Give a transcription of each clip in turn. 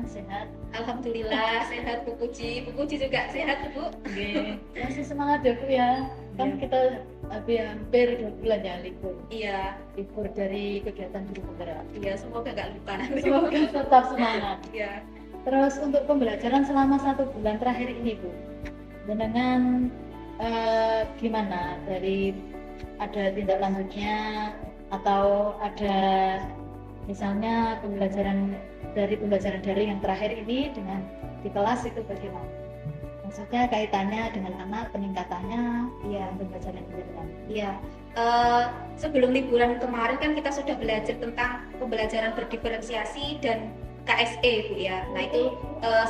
sehat? Alhamdulillah sehat Bu Puji. Bu Puji juga sehat Bu. Oke, masih semangat ya Bu ya. Kan kita hampir 2 bulan ya libur. Iya, Libur dari kegiatan guru penggerak. iya semoga nggak lupa nanti. Semoga tetap semangat. Iya. Terus untuk pembelajaran selama 1 bulan terakhir ini Bu, dengan gimana dari ada tindak lanjutnya atau ada misalnya pembelajaran daring yang terakhir ini dengan di kelas itu bagaimana? Maksudnya kaitannya dengan anak, peningkatannya, ya pembelajaran daring. Iya. Sebelum liburan kemarin kan kita sudah belajar tentang pembelajaran berdiferensiasi dan KSE Bu ya. Nah itu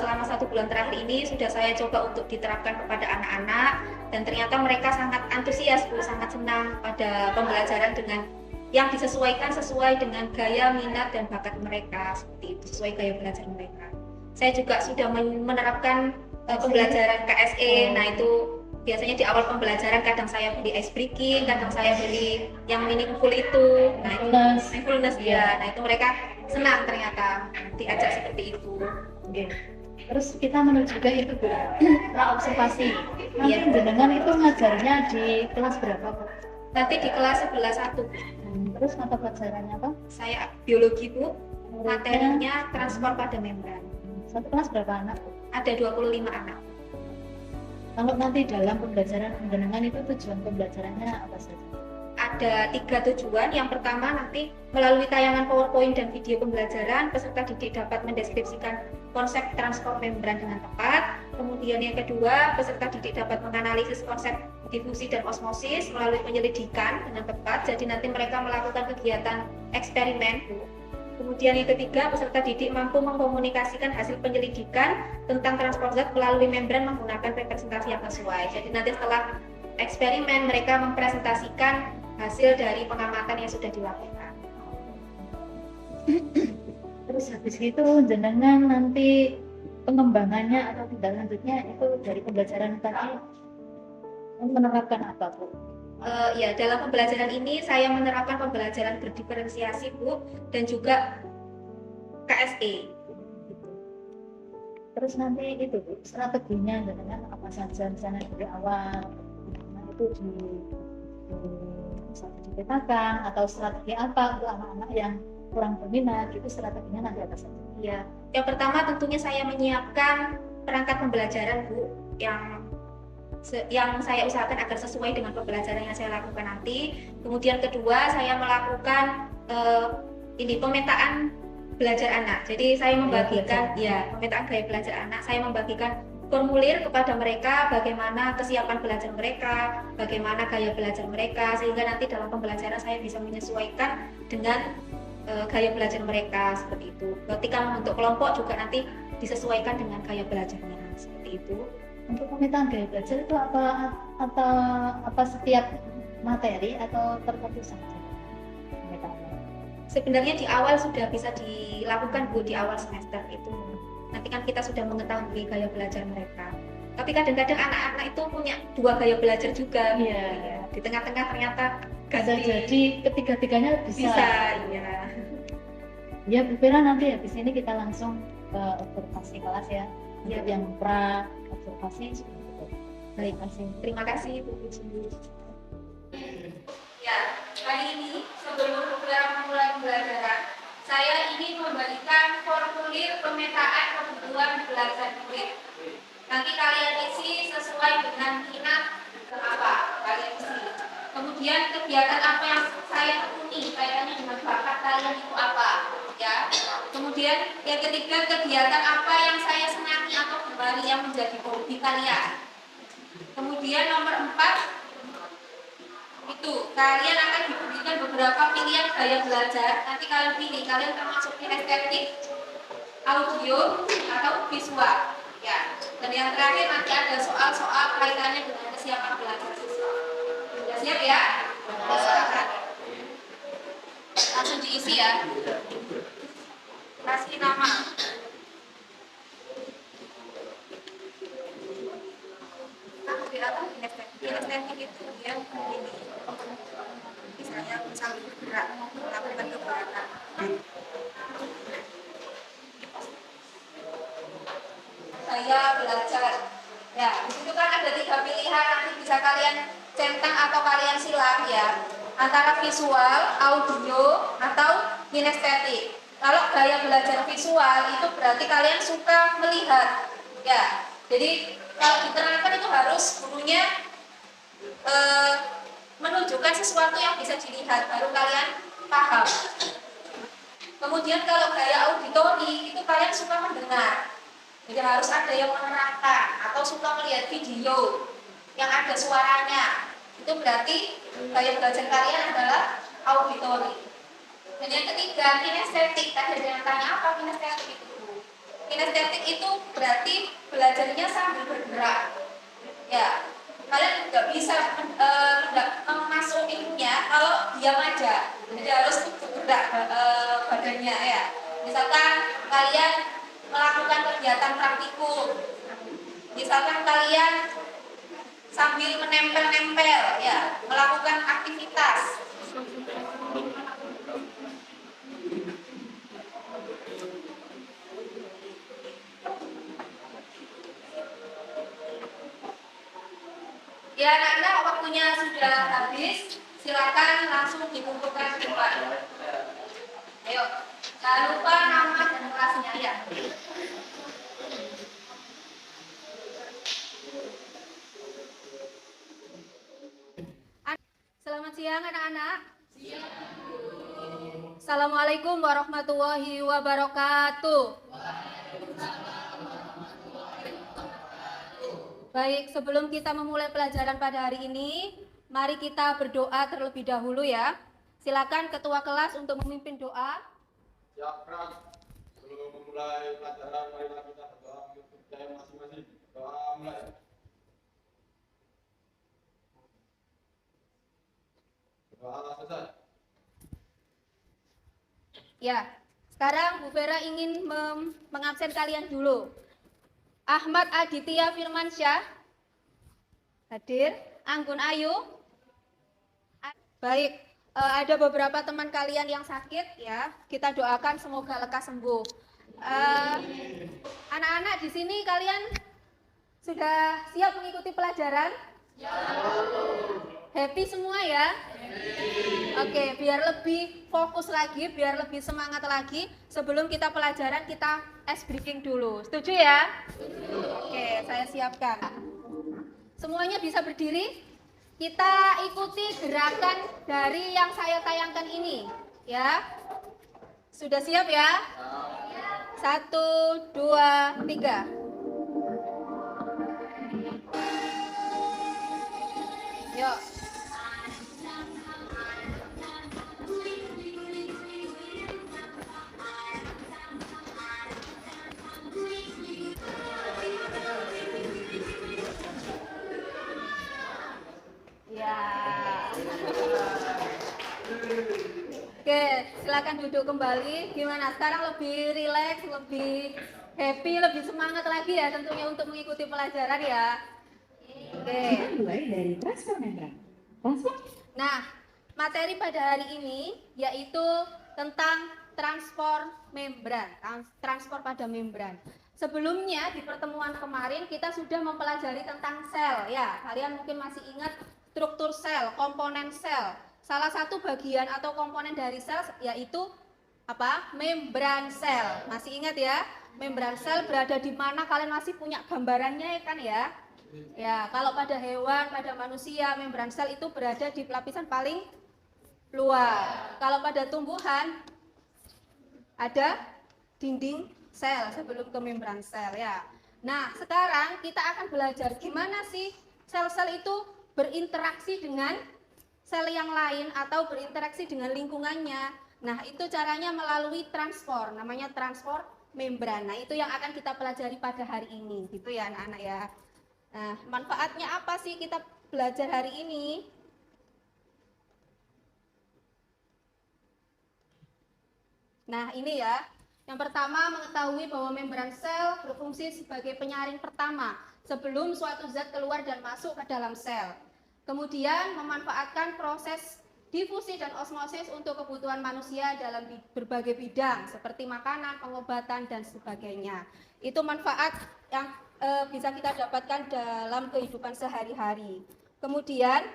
selama 1 bulan terakhir ini sudah saya coba untuk diterapkan kepada anak-anak dan ternyata mereka sangat antusias Bu, sangat senang pada pembelajaran dengan yang disesuaikan sesuai dengan gaya, minat, dan bakat mereka, seperti itu, sesuai gaya belajar mereka. Saya juga sudah menerapkan pembelajaran KSE. Nah itu biasanya di awal pembelajaran kadang saya beli ice breaking, kadang saya beli yang meaningful itu. Nah itu mindfulness ya. Nah itu mereka senang ternyata diajak seperti itu. Oke. Terus kita menuju ke itu Bu, observasi. Nanti jenengan itu ngajarnya di kelas berapa Bu? Nanti di kelas 11-1. Terus mata pelajarannya apa? Saya biologi Bu, materinya transport pada membran. Satu kelas berapa anak? Ada 25 anak. Kalau nanti dalam pembelajaran jenengan itu tujuan pembelajarannya apa saja? Ada 3 tujuan. Yang pertama nanti melalui tayangan PowerPoint dan video pembelajaran, peserta didik dapat mendeskripsikan konsep transport membran dengan tepat. Kemudian yang kedua, peserta didik dapat menganalisis konsep difusi dan osmosis melalui penyelidikan dengan tepat. Jadi nanti mereka melakukan kegiatan eksperimen. Kemudian yang ketiga, peserta didik mampu mengkomunikasikan hasil penyelidikan tentang transport zat melalui membran menggunakan representasi yang sesuai. Jadi nanti setelah eksperimen mereka mempresentasikan hasil dari pengamatan yang sudah dilakukan. Terus habis itu jenengan nanti pengembangannya atau tindak lanjutnya itu dari pembelajaran tadi menerapkan apa Bu? Ya, dalam pembelajaran ini saya menerapkan pembelajaran berdiferensiasi Bu dan juga KSE. Terus nanti itu Bu, strateginya jenengan apa saja misalnya dari awal itu dipetakan atau strategi apa untuk anak-anak yang kurang berminat, itu strateginya nanti apa saja? Ya, yang pertama tentunya saya menyiapkan perangkat pembelajaran Bu yang saya usahakan agar sesuai dengan pembelajaran yang saya lakukan nanti. Kemudian kedua, saya melakukan pemetaan belajar anak. Jadi saya membagikan pemetaan gaya belajar anak. Saya membagikan formulir kepada mereka bagaimana kesiapan belajar mereka, bagaimana gaya belajar mereka, sehingga nanti dalam pembelajaran saya bisa menyesuaikan dengan gaya belajar mereka seperti itu. Ketika membentuk kelompok juga nanti disesuaikan dengan gaya belajarnya seperti itu. Untuk pemetaan gaya belajar itu apa setiap materi atau tertentu saja pemetaannya? Sebenarnya di awal sudah bisa dilakukan Bu, di awal semester itu. Nanti kan kita sudah mengetahui gaya belajar mereka. Tapi kadang-kadang anak-anak itu punya 2 gaya belajar juga. Iya. Di tengah-tengah ternyata bisa jadi ketiga-tiganya bisa. Iya. Ya Bu Fira, nanti habis ini kita langsung ke observasi kelas ya. Untuk yang pra observasi seperti itu. Baik, terima kasih Bu Puji. Ya, kali ini sebelum program mulai pembelajaran, saya ingin membagikan formulir pemetaan kebutuhan belajar murid. Nanti kalian isi sesuai dengan minat apa kalian isi. Kemudian kegiatan apa yang saya tekuni kaitannya dengan bakat kalian itu apa, ya. Kemudian yang ketiga, kegiatan apa yang saya senangi atau gemari yang menjadi hobi kalian. Kemudian nomor 4, itu kalian akan diberikan beberapa pilihan gaya belajar. Nanti kalian pilih, kalian termasuk kinestetik, audio, atau visual, ya. Dan yang terakhir nanti ada soal-soal kaitannya dengan kesiapan belajar siswa. Sudah siap ya? Silakan. Langsung diisi ya. Kasih nama. Kinestetik itu dia begini. Misalnya sambil bergerak, melakukan kegiatan. ya, antara visual, audio, atau kinestetik. Kalau gaya belajar visual itu berarti kalian suka melihat, ya. Jadi kalau diterangkan itu harus gurunya menunjukkan sesuatu yang bisa dilihat, baru kalian paham. Kemudian kalau gaya auditori itu kalian suka mendengar, jadi harus ada yang menerangkan atau suka melihat video yang ada suaranya. Itu berarti gaya belajar kalian adalah auditori. Dan yang ketiga, kinestetik. Tadi ada yang tanya apa kinestetik itu? Kinestetik itu berarti belajarnya sambil bergerak. Ya, kalian nggak bisa masuk ilmunya kalau diam aja. Jadi harus bergerak badannya ya. Misalkan kalian melakukan kegiatan praktikum, misalkan kalian sambil menempel-nempel ya, melakukan aktivitas. Ya anak-anak, waktunya sudah habis, silakan langsung dikumpulkan di depan. Ayo, jangan lupa nama dan kelasnya ya. Selamat siang anak-anak. Assalamualaikum warahmatullahi wabarakatuh. Baik, sebelum kita memulai pelajaran pada hari ini, mari kita berdoa terlebih dahulu ya. Silakan ketua kelas untuk memimpin doa. Siapkan. Sebelum memulai pelajaran, marilah kita berdoa untuk kita masing-masing. Doa mulai. Doa selesai. Ya, sekarang Bu Vera ingin mengabsen kalian dulu. Ahmad Aditya Firmansyah hadir. Anggun Ayu. Baik, ada beberapa teman kalian yang sakit ya. Kita doakan semoga lekas sembuh. Anak-anak di sini kalian sudah siap mengikuti pelajaran? Ya. Happy semua ya? Oke, biar lebih fokus lagi, biar lebih semangat lagi, sebelum kita pelajaran kita ice breaking dulu. Setuju ya? Oke, saya siapkan. Semuanya bisa berdiri? Kita ikuti gerakan dari yang saya tayangkan ini, ya. Sudah siap ya? 1, 2, 3. Yuk. Ya. Oke, silakan duduk kembali. Gimana? Sekarang lebih rileks, lebih happy, lebih semangat lagi ya tentunya untuk mengikuti pelajaran ya. Oke. Mulai dari transfer membran. Nah, materi pada hari ini yaitu tentang transport membran, transport pada membran. Sebelumnya di pertemuan kemarin kita sudah mempelajari tentang sel ya. Kalian mungkin masih ingat struktur sel, komponen sel. Salah satu bagian atau komponen dari sel yaitu apa? Membran sel. Masih ingat ya? Membran sel berada di mana, kalian masih punya gambarannya kan ya? Ya, kalau pada hewan, pada manusia, membran sel itu berada di lapisan paling luar. Kalau pada tumbuhan ada dinding sel sebelum ke membran sel ya. Nah, sekarang kita akan belajar gimana sih sel-sel itu berinteraksi dengan sel yang lain atau berinteraksi dengan lingkungannya. Nah, itu caranya melalui transport, namanya transport membran. Nah, itu yang akan kita pelajari pada hari ini, gitu ya anak-anak ya. Nah, manfaatnya apa sih kita belajar hari ini? Nah, ini ya. Yang pertama, mengetahui bahwa membran sel berfungsi sebagai penyaring pertama sebelum suatu zat keluar dan masuk ke dalam sel. Kemudian, memanfaatkan proses difusi dan osmosis untuk kebutuhan manusia dalam berbagai bidang seperti makanan, pengobatan, dan sebagainya. Itu manfaat yang bisa kita dapatkan dalam kehidupan sehari-hari. Kemudian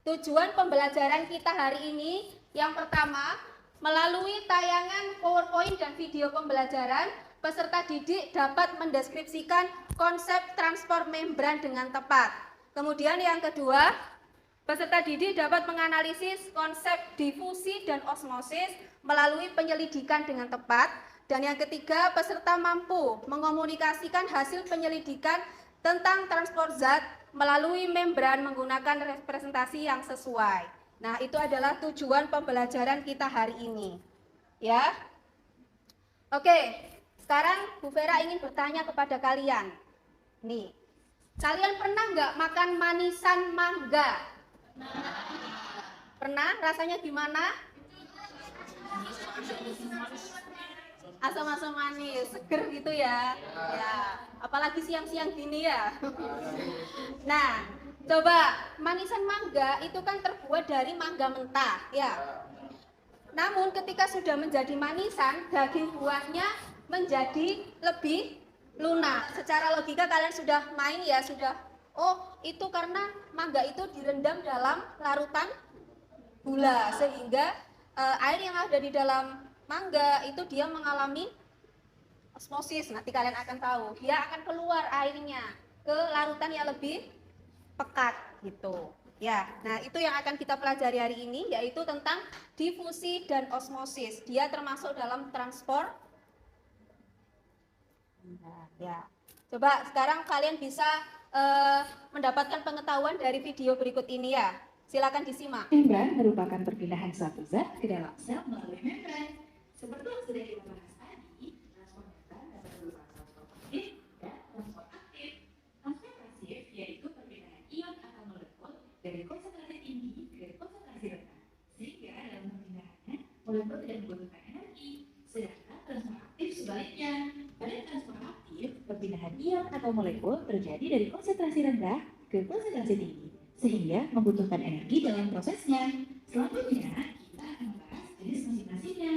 Tujuan pembelajaran kita hari ini yang pertama, melalui tayangan PowerPoint dan video pembelajaran, peserta didik dapat mendeskripsikan konsep transport membran dengan tepat. Kemudian yang kedua, peserta didik dapat menganalisis konsep difusi dan osmosis melalui penyelidikan dengan tepat. Dan yang ketiga, peserta mampu mengomunikasikan hasil penyelidikan tentang transport zat melalui membran menggunakan representasi yang sesuai. Nah, itu adalah tujuan pembelajaran kita hari ini. Ya. Oke, sekarang Bu Vera ingin bertanya kepada kalian. Nih, kalian pernah nggak makan manisan mangga? Pernah? Rasanya gimana? Asam-asam manis, seger gitu ya. Ya, apalagi siang-siang gini ya. Nah, coba manisan mangga itu kan terbuat dari mangga mentah, ya. Namun ketika sudah menjadi manisan, daging buahnya menjadi lebih lunak. Secara logika kalian sudah main ya, sudah. Oh, itu karena mangga itu direndam dalam larutan gula sehingga air yang ada di dalam mangga itu dia mengalami osmosis. Nanti kalian akan tahu, dia akan keluar airnya ke larutan yang lebih pekat gitu. Ya, nah itu yang akan kita pelajari hari ini, yaitu tentang difusi dan osmosis. Dia termasuk dalam transport. Ya, coba sekarang kalian bisa mendapatkan pengetahuan dari video berikut ini ya. Silakan disimak. Membran merupakan perpindahan suatu zat ke dalam sel melalui membran. Seperti yang sudah kita bahas tadi, transport membran dapat berupa transport pasif dan transport aktif. Transport pasif yaitu perpindahan ion atau molekul dari konsentrasi tinggi ke konsentrasi rendah, sehingga dalam perpindahannya molekul tidak membutuhkan energi. Sedangkan transport aktif sebaliknya. Pada transport aktif, perpindahan ion atau molekul terjadi dari konsentrasi rendah ke konsentrasi tinggi, sehingga membutuhkan energi dalam prosesnya. Selanjutnya, kita akan membahas jenis masing-masingnya.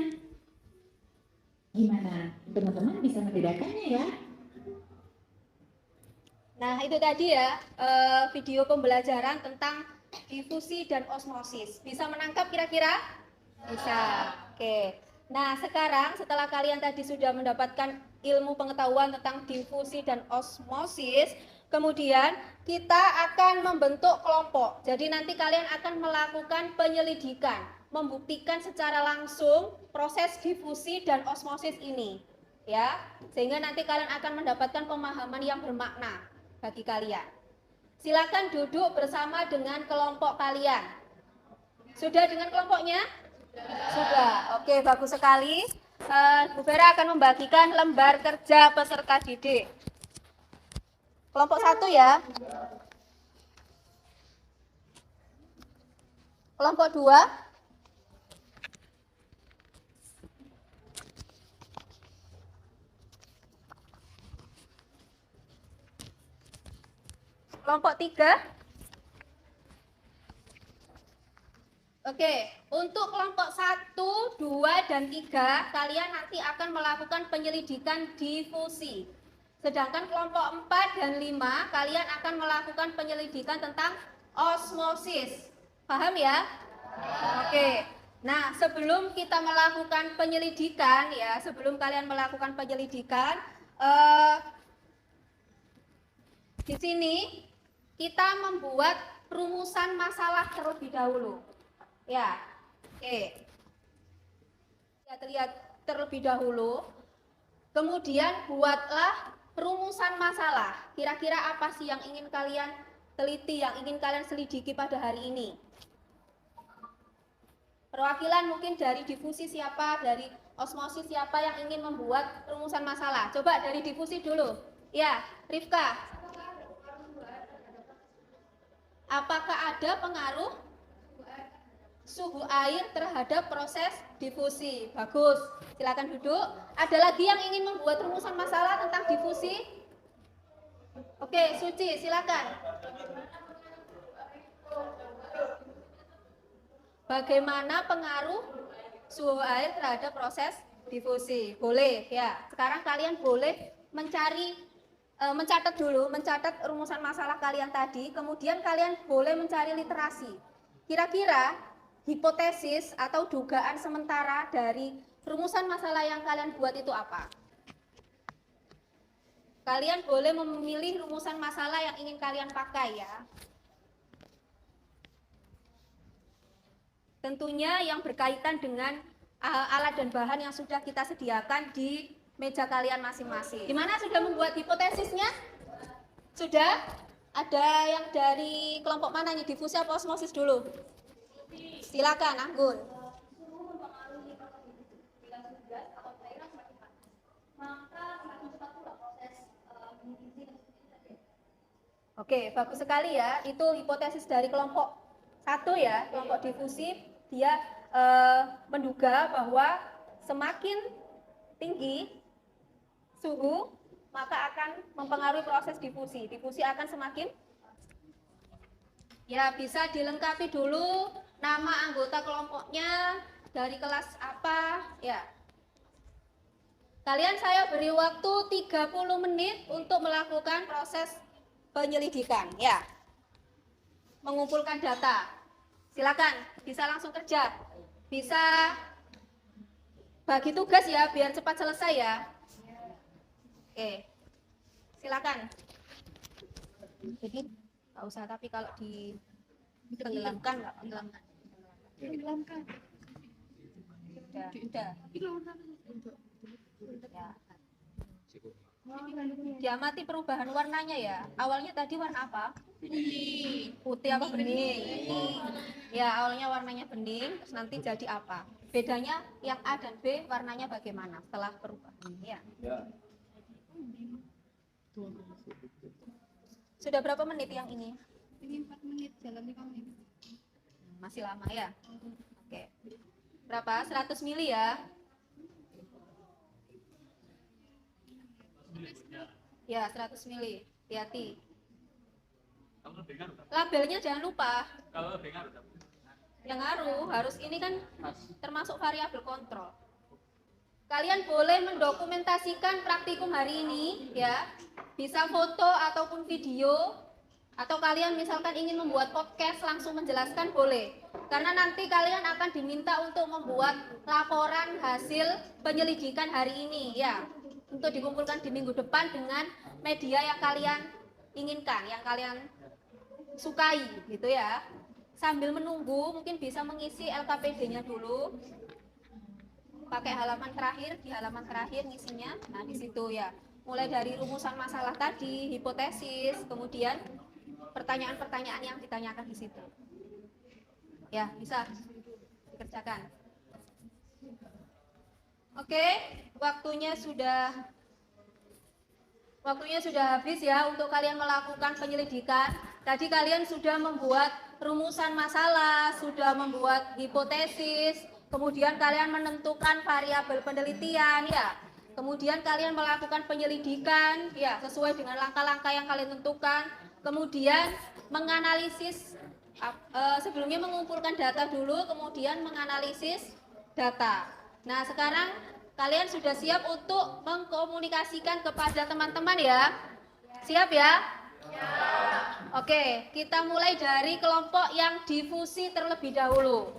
Gimana? Teman-teman bisa membedakannya ya? Nah, itu tadi ya video pembelajaran tentang difusi dan osmosis. Bisa menangkap kira-kira? Bisa. Oke. Nah, sekarang setelah kalian tadi sudah mendapatkan ilmu pengetahuan tentang difusi dan osmosis, kemudian kita akan membentuk kelompok. Jadi nanti kalian akan melakukan penyelidikan, membuktikan secara langsung proses difusi dan osmosis ini, ya. Sehingga nanti kalian akan mendapatkan pemahaman yang bermakna bagi kalian. Silakan duduk bersama dengan kelompok kalian. Sudah dengan kelompoknya? Sudah. Oke, bagus sekali. Bu Vera akan membagikan lembar kerja peserta didik. Kelompok 1 ya. Kelompok 2. Kelompok 3. Oke, untuk kelompok 1, 2, dan 3, kalian nanti akan melakukan penyelidikan difusi. Sedangkan kelompok 4 dan 5, kalian akan melakukan penyelidikan tentang osmosis. Paham ya? Oke. Nah, sebelum kita melakukan penyelidikan ya, sebelum kalian melakukan penyelidikan, di sini kita membuat rumusan masalah terlebih dahulu. Ya, oke. Lihat terlebih dahulu. Kemudian buatlah rumusan masalah. Kira-kira apa sih yang ingin kalian teliti, yang ingin kalian selidiki pada hari ini? Perwakilan mungkin dari difusi siapa, dari osmosis siapa yang ingin membuat rumusan masalah? Coba dari difusi dulu. Ya, Rifka. Apakah ada pengaruh suhu air terhadap proses difusi? Bagus, silakan duduk. Ada lagi yang ingin membuat rumusan masalah tentang difusi? Oke, Suci, silakan. Bagaimana pengaruh suhu air terhadap proses difusi? Boleh ya. Sekarang kalian boleh mencatat dulu, mencatat rumusan masalah kalian tadi. Kemudian kalian boleh mencari literasi. Kira-kira hipotesis atau dugaan sementara dari rumusan masalah yang kalian buat itu apa? Kalian boleh memilih rumusan masalah yang ingin kalian pakai ya. Tentunya yang berkaitan dengan alat dan bahan yang sudah kita sediakan di meja kalian masing-masing. Gimana, sudah membuat hipotesisnya? Sudah? Ada yang dari kelompok mana nih? Difusi apa osmosis dulu? Silakan, Anggun. Oke, bagus sekali ya. Itu hipotesis dari kelompok 1 ya, kelompok difusi. Dia menduga bahwa semakin tinggi suhu maka akan mempengaruhi proses difusi. Difusi akan semakin, ya bisa dilengkapi dulu nama anggota kelompoknya, dari kelas apa ya. Kalian saya beri waktu 30 menit untuk melakukan proses penyelidikan ya, mengumpulkan data. Silakan, bisa langsung kerja, bisa bagi tugas ya biar cepat selesai ya. Oke, silakan. Jadi nggak usah, tapi kalau ditenggelamkan nggak tenggelamkan. Tenggelamkan. Udah. Ya. Diamati perubahan warnanya ya. Awalnya tadi warna apa? Putih apa bening? Ya, awalnya warnanya bening, terus nanti jadi apa? Bedanya yang A dan B warnanya bagaimana setelah perubahan? Ya. Sudah berapa menit yang ini? Ini 4 menit, jalan 5 menit. Masih lama ya? Oke. Berapa? 100 mili ya? Ya, 100 mili. Hati-hati. Labelnya jangan lupa. Yang ngaruh harus ini kan termasuk variabel kontrol. Kalian boleh mendokumentasikan praktikum hari ini ya. Bisa foto ataupun video, atau kalian misalkan ingin membuat podcast langsung menjelaskan boleh. Karena nanti kalian akan diminta untuk membuat laporan hasil penyelidikan hari ini ya, untuk dikumpulkan di minggu depan dengan media yang kalian inginkan, yang kalian sukai gitu ya. Sambil menunggu mungkin bisa mengisi LKPD-nya dulu. Pakai halaman terakhir, di halaman terakhir ngisinya. Nah, di situ ya. Mulai dari rumusan masalah tadi, hipotesis, kemudian pertanyaan-pertanyaan yang ditanyakan di situ. Ya, bisa dikerjakan. Oke, waktunya sudah habis ya untuk kalian melakukan penyelidikan. Tadi kalian sudah membuat rumusan masalah, sudah membuat hipotesis, kemudian kalian menentukan variabel penelitian ya. Kemudian kalian melakukan penyelidikan ya sesuai dengan langkah-langkah yang kalian tentukan. Kemudian menganalisis, sebelumnya mengumpulkan data dulu, kemudian menganalisis data. Nah, sekarang kalian sudah siap untuk mengkomunikasikan kepada teman-teman ya? Siap ya? Ya. Oke, kita mulai dari kelompok yang difusi terlebih dahulu.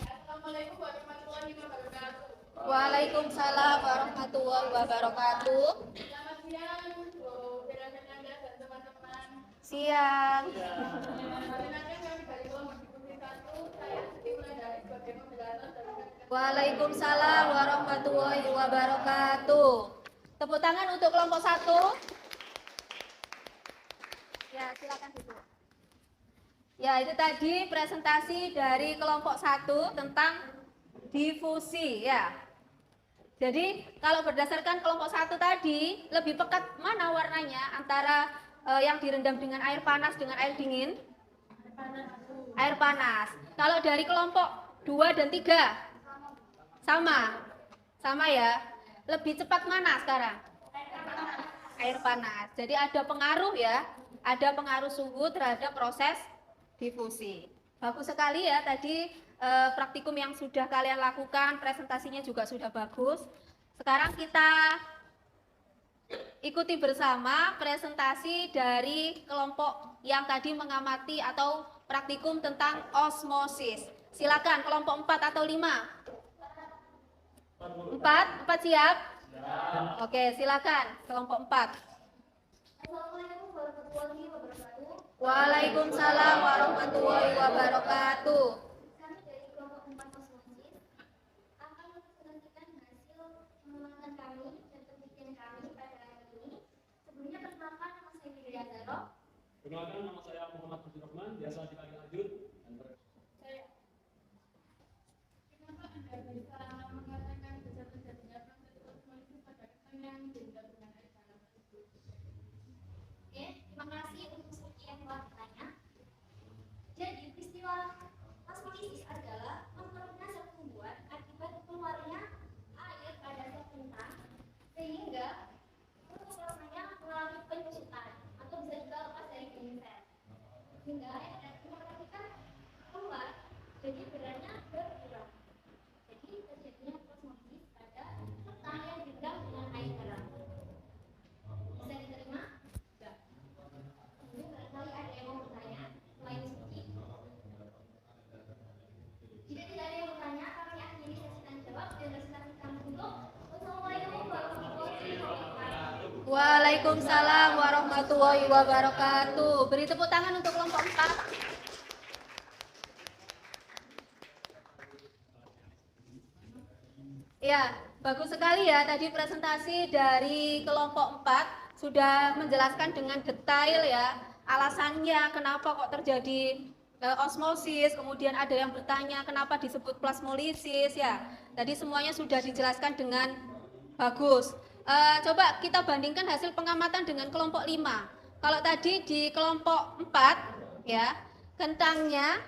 Assalamualaikum warahmatullahi wabarakatuh. Waalaikumsalam warahmatullahi wabarakatuh. Selamat siang, Bu Fernanda dan teman-teman. Siang. Perkenalkan kami dari kelompok difusi 1. Saya Siti Wulandari sebagai moderator dan Waalaikumsalam warahmatullahi wabarakatuh. Tepuk tangan untuk kelompok 1. Ya, silakan duduk. Ya, itu tadi presentasi dari kelompok 1 tentang difusi ya. Jadi, kalau berdasarkan kelompok 1 tadi, lebih pekat mana warnanya antara yang direndam dengan air panas dengan air dingin? Air panas. Kalau dari kelompok 2 dan 3? Sama. Sama ya. Lebih cepat mana sekarang? Air panas. Jadi ada pengaruh ya. Ada pengaruh suhu terhadap proses difusi. Bagus sekali ya tadi praktikum yang sudah kalian lakukan, presentasinya juga sudah bagus. Sekarang kita ikuti bersama presentasi dari kelompok yang tadi mengamati atau praktikum tentang osmosis. Silakan kelompok 4 atau 5? 4 siap? Oke, silakan kelompok 4. Assalamualaikum warahmatullahi wabarakatuh. Waalaikumsalam warahmatullahi wabarakatuh. Kami dari kelompok 4 Osmosis akan mempresentasikan hasil pengamatan kami dan penelitian kami pada hari ini. Sebelumnya perkenalkan, nama saya Widya Zaro. Perkenalkan, nama saya Muhammad Abdul Rahman, biasa dipanggil Ajun. Kenapa Anda bisa mengatakan besar-besarnya proses osmosis pada ketan yang direndam dengan air garam tersebut? Oke, terima kasih untuk seperti yang telah bertanya. Jadi peristiwa osmosis adalah menurunnya sel tumbuhan akibat keluarnya air pada sel kentang sehingga protoplasmanya mengalami penyusutan atau bisa juga lepas dari dinding sel. Sehingga air dan kita keluar, jadi beratnya berkurang. Jadi terjadinya osmosis pada kentang yang direndam dengan air garam. Bisa diterima? Kemudian barangkali ada yang mau bertanya selain Suci. Jika tidak ada yang bertanya, kami akhiri sesi tanya jawab dan presentasi kami untuk Wassalamualaikum warahmatullahi wabarakatuh. Waalaikumsalam warahmatullahi wabarakatuh. Beri tepuk tangan untuk kelompok 4. Ya, bagus sekali ya tadi presentasi dari kelompok 4 sudah menjelaskan dengan detail ya alasannya kenapa kok terjadi osmosis, kemudian ada yang bertanya kenapa disebut plasmolisis ya. Tadi semuanya sudah dijelaskan dengan bagus. Coba kita bandingkan hasil pengamatan dengan kelompok 5. Kalau tadi di kelompok 4 ya, kentangnya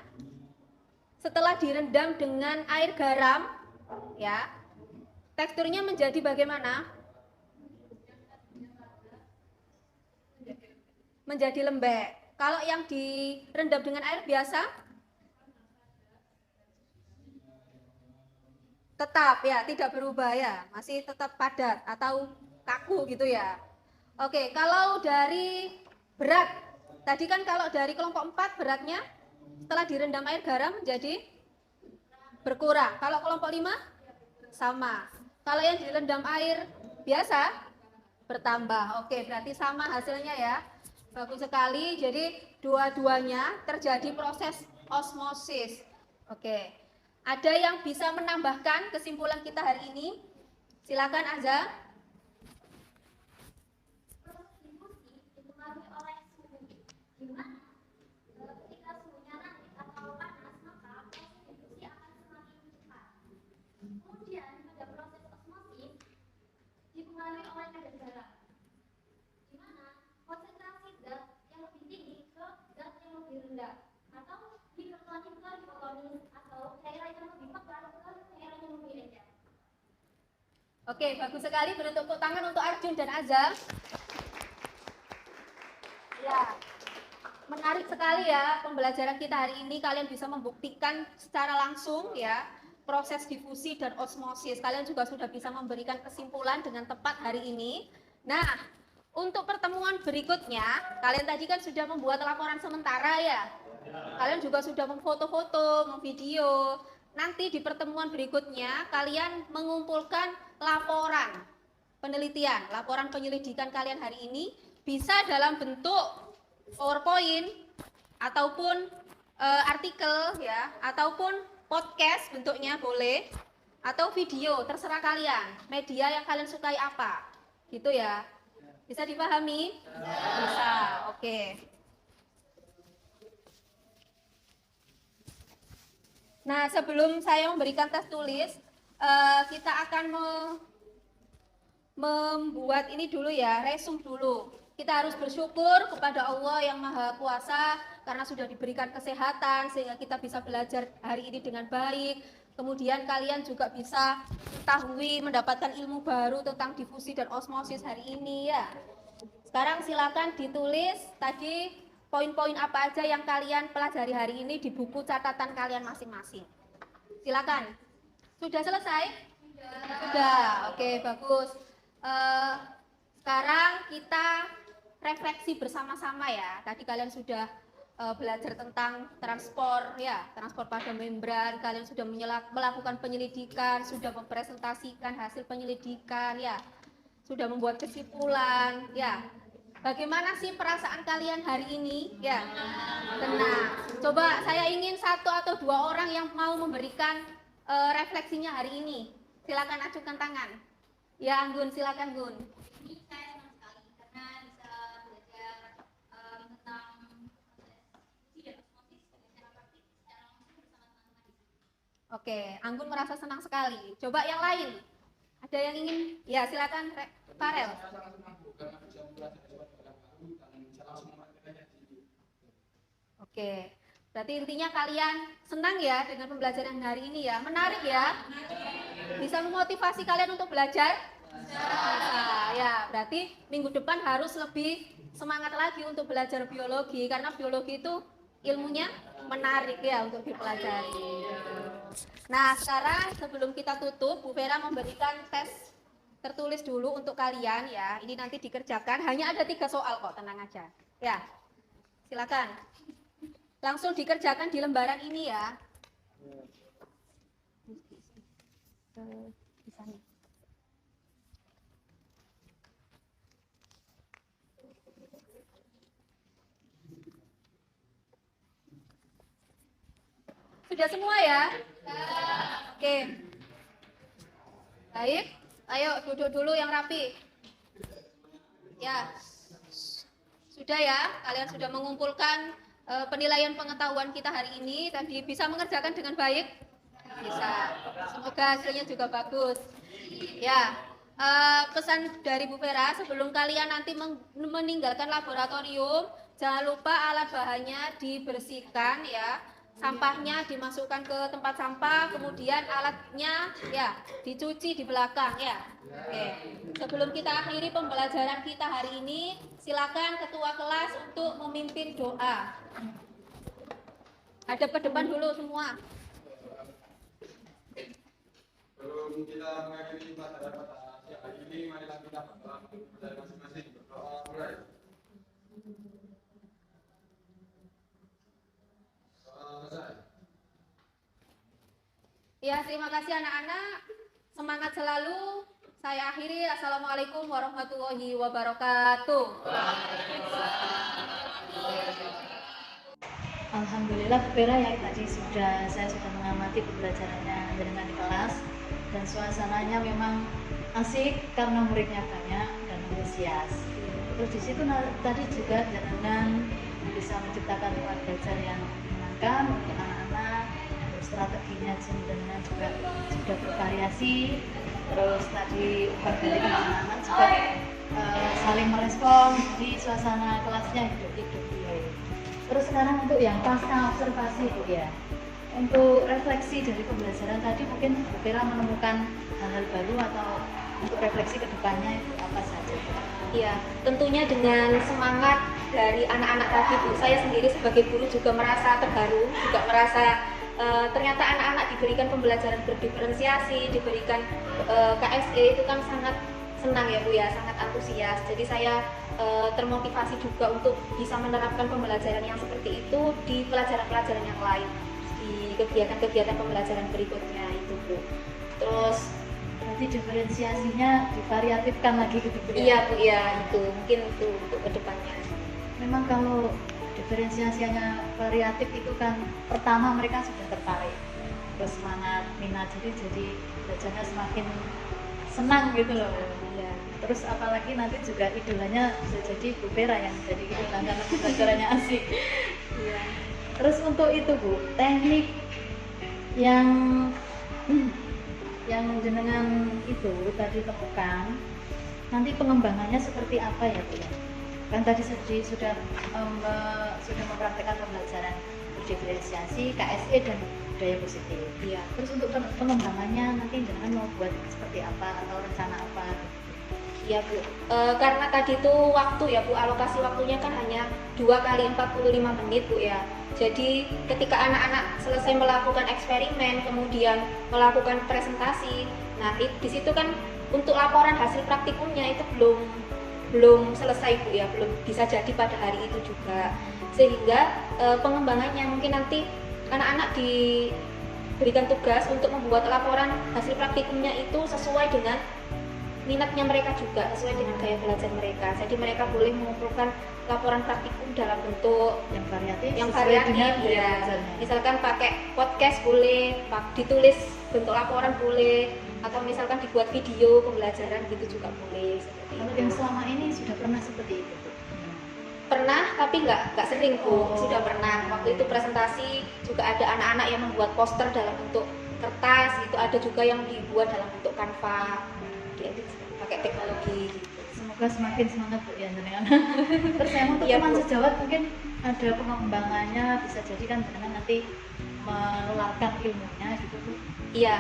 setelah direndam dengan air garam ya, teksturnya menjadi bagaimana? Menjadi lembek. Kalau yang direndam dengan air biasa? Tetap ya, tidak berubah ya, masih tetap padat atau kaku gitu ya. Oke, kalau dari berat, tadi kan kalau dari kelompok 4 beratnya setelah direndam air garam menjadi berkurang. Kalau kelompok 5 sama. Kalau yang direndam air biasa bertambah. Oke, berarti sama hasilnya ya. Bagus sekali. Jadi dua-duanya terjadi proses osmosis. Oke. Ada yang bisa menambahkan kesimpulan kita hari ini? Silakan Azza. Proses difusi dipengaruhi oleh suhu, di mana ketika suhunya naik atau panas, maka proses difusi akan semakin cepat. Kemudian pada proses osmosis dipengaruhi oleh kadar garam, di mana konsentrasi zat yang lebih tinggi ke zat yang lebih rendah, atau hipertonik ke hipotonis, atau cairan yang lebih pekat ke cairan yang lebih encer. Oke, bagus sekali. Beri tepuk tangan untuk Arjun dan Azza. Ya, menarik sekali ya pembelajaran kita hari ini. Kalian bisa membuktikan secara langsung ya proses difusi dan osmosis. Kalian juga sudah bisa memberikan kesimpulan dengan tepat hari ini. Nah, untuk pertemuan berikutnya, kalian tadi kan sudah membuat laporan sementara ya. Kalian juga sudah memfoto-foto, memvideo. Nanti di pertemuan berikutnya kalian mengumpulkan laporan penelitian, laporan penyelidikan kalian hari ini bisa dalam bentuk PowerPoint ataupun artikel ya, ataupun podcast bentuknya boleh, atau video, terserah kalian. Media yang kalian sukai apa, gitu ya. Bisa dipahami? Bisa. Oke. Nah, sebelum saya memberikan tes tulis, kita akan membuat ini dulu ya, resume dulu. Kita harus bersyukur kepada Allah yang Maha Kuasa karena sudah diberikan kesehatan sehingga kita bisa belajar hari ini dengan baik. Kemudian kalian juga bisa mengetahui, mendapatkan ilmu baru tentang difusi dan osmosis hari ini ya. Sekarang silakan ditulis tadi poin-poin apa aja yang kalian pelajari hari ini di buku catatan kalian masing-masing. Silakan. Sudah selesai? Sudah. Oke, bagus. Sekarang kita refleksi bersama-sama ya. Tadi kalian sudah belajar tentang transport ya, transport pada membran, kalian sudah melakukan penyelidikan, sudah mempresentasikan hasil penyelidikan ya, sudah membuat kesimpulan ya. Bagaimana sih perasaan kalian hari ini ya? Tenang. Coba saya ingin 1 atau 2 orang yang mau memberikan refleksinya hari ini. Silakan ajukan tangan. Ya, Anggun, silakan Gun. Ini saya senang sekali karena bisa belajar tentang fungsi dan osmosis dengan cara praktik secara langsung bersama teman-teman di sini. Oke, Anggun merasa senang sekali. Coba yang lain. Ada yang ingin? Ya, silakan Farel. Saya sangat senang Bu, karena bisa mempelajari suatu hal baru dan bisa langsung mempraktikkannya di sini. Oke, berarti intinya kalian senang ya dengan pembelajaran hari ini ya, menarik ya? Bisa memotivasi kalian untuk belajar? Bisa. Ya, berarti minggu depan harus lebih semangat lagi untuk belajar biologi, karena biologi itu ilmunya menarik ya untuk dipelajari. Nah, sekarang sebelum kita tutup, Bu Vera memberikan tes tertulis dulu untuk kalian ya. Ini nanti dikerjakan, hanya ada 3 soal kok, tenang aja. Ya, silakan. Langsung dikerjakan di lembaran ini ya. Di sana. Sudah semua ya? Oke. Baik, ayo duduk dulu yang rapi. Ya. Sudah ya, kalian sudah mengumpulkan penilaian pengetahuan kita hari ini. Tadi bisa mengerjakan dengan baik? Bisa. Semoga hasilnya juga bagus. Ya, pesan dari Bu Vera, sebelum kalian nanti meninggalkan laboratorium, jangan lupa alat bahannya dibersihkan ya. Sampahnya dimasukkan ke tempat sampah, kemudian alatnya ya dicuci di belakang ya. Oke. Sebelum kita akhiri pembelajaran kita hari ini, silakan ketua kelas untuk memimpin doa. Hadap ke depan dulu semua. Sebelum kita mengakhiri pelajaran pada siang hari ini, marilah kita berdoa untuk pelajaran masing-masing. Berdoa mulai. Ya, terima kasih anak-anak. Semangat selalu. Saya akhiri. Assalamualaikum warahmatullahi wabarakatuh. Alhamdulillah Bu Vera yang tadi saya sudah mengamati pembelajarannya dengan di kelas, dan suasananya memang asik karena muridnya banyak dan antusias. Terus di situ tadi juga dengan bisa menciptakan ruang belajar yang menyenangkan untuk anak-anak. Terus strateginya dengan juga sudah bervariasi. Terus tadi perbandingan anak-anak juga saling merespon, jadi suasana kelasnya hidup-hidup. Terus sekarang untuk yang pasca observasi Bu ya, untuk refleksi dari pembelajaran tadi mungkin Bu Vera menemukan hal-hal baru atau untuk refleksi ke depannya itu apa saja? Iya, tentunya dengan semangat dari anak-anak tadi Bu, saya sendiri sebagai guru juga merasa terharu, juga merasa ternyata anak-anak diberikan pembelajaran berdiferensiasi, diberikan KSE itu kan sangat senang ya Bu ya, sangat antusias. Jadi saya termotivasi juga untuk bisa menerapkan pembelajaran yang seperti itu di pelajaran-pelajaran yang lain, di kegiatan-kegiatan pembelajaran berikutnya itu Bu. Terus berarti diferensiasinya divariatifkan lagi gitu Bu ya? Iya Bu ya, itu mungkin itu untuk kedepannya. Memang kalau diferensiasinya variatif itu kan pertama mereka sudah tertarik, terus semangat, minat, jadi belajarnya semakin senang gitu loh. Iya. Terus apalagi nanti juga idolanya bisa jadi Bu Vera yang jadi idola karena pembelajarannya asik. Iya. Terus untuk itu Bu, teknik yang jenengan itu tadi temukan, nanti pengembangannya seperti apa ya Bu ya? Kan tadi sudah mempraktekkan pembelajaran berdiferensiasi, KSE dan budaya positif. Iya. Terus untuk pengembangannya nanti jenengan mau buat seperti apa atau rencana apa? Iya Bu, karena tadi itu waktu ya Bu, alokasi waktunya kan hanya 2 kali 45 menit Bu ya. Jadi ketika anak-anak selesai melakukan eksperimen, kemudian melakukan presentasi, nah di situ kan untuk laporan hasil praktikumnya itu belum belum selesai Bu ya, belum bisa jadi pada hari itu juga. Sehingga pengembangannya mungkin nanti anak-anak diberikan tugas untuk membuat laporan hasil praktikumnya itu sesuai dengan minatnya mereka juga, sesuai dengan gaya belajar mereka. Jadi mereka boleh mengumpulkan laporan praktikum dalam bentuk yang variatif, yang sesuai variatif dengan gaya ya. belajarnya. Misalkan pakai podcast boleh, ditulis bentuk laporan boleh, atau misalkan dibuat video pembelajaran gitu juga boleh. Seperti Kalau itu. yang selama ini sudah pernah seperti itu, Bu? Pernah, tapi nggak sering Bu. Sudah pernah. Waktu itu presentasi juga ada anak-anak yang membuat poster dalam bentuk kertas, itu ada juga yang dibuat dalam bentuk kanva, diedit pakai teknologi. Gitu. Semoga semakin semangat Bu ya jenengan. Terus yang untuk Iya, teman Bu. sejawat mungkin ada pengembangannya, bisa jadi kan jenengan nanti menularkan ilmunya gitu Bu. Iya,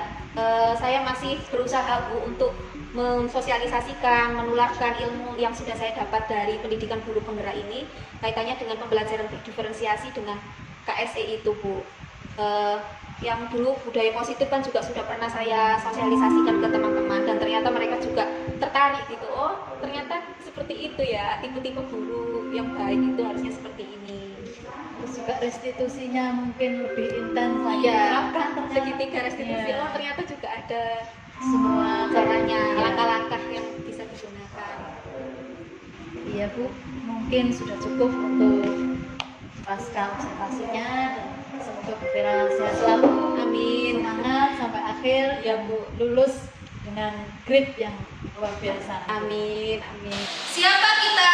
saya masih berusaha Bu untuk mensosialisasikan, menularkan ilmu yang sudah saya dapat dari pendidikan guru penggerak ini kaitannya dengan pembelajaran berdiferensiasi dengan KSE itu Bu. Yang dulu budaya positif kan juga sudah pernah saya sosialisasikan ke teman-teman dan ternyata mereka juga tertarik gitu. Oh ternyata seperti itu ya, tipe-tipe guru yang baik itu harusnya seperti ini. Terus juga restitusinya mungkin lebih intens lagi Iya, diterapkan ternyata. segitiga restitusi. Iya. Oh ternyata juga ada Semua caranya, Iya. langkah-langkah yang bisa digunakan. Iya Bu, mungkin sudah cukup untuk pasca observasinya dan semoga Bu Vera sehat selalu, Amin. semangat sampai akhir Ya, dan lulus dengan grade yang luar biasa. Amin, amin. Siapa kita?